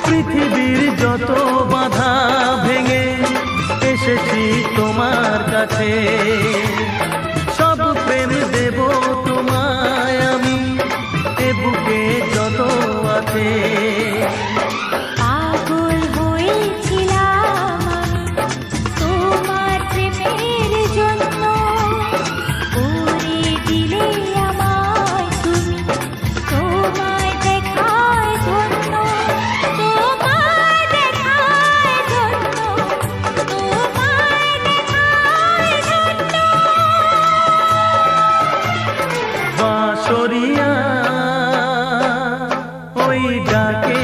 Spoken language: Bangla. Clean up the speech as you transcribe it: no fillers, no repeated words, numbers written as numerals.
পৃথিবীর যত বাধা ভেঙে এসেছি তোমার কাছে, সব প্রেম দেব তোমায় আমি, এ বুকে যত আছে। পাগল হয়েছিলাম তোমার প্রেমের জন্য, করে দিলে আমায় তুমি, তোমায় দেখায় ধন্য, তোমায় দেখায় ধন্য, তোমায় দেখায় ধন্য। বাঁশরিয়া ওই ডাকে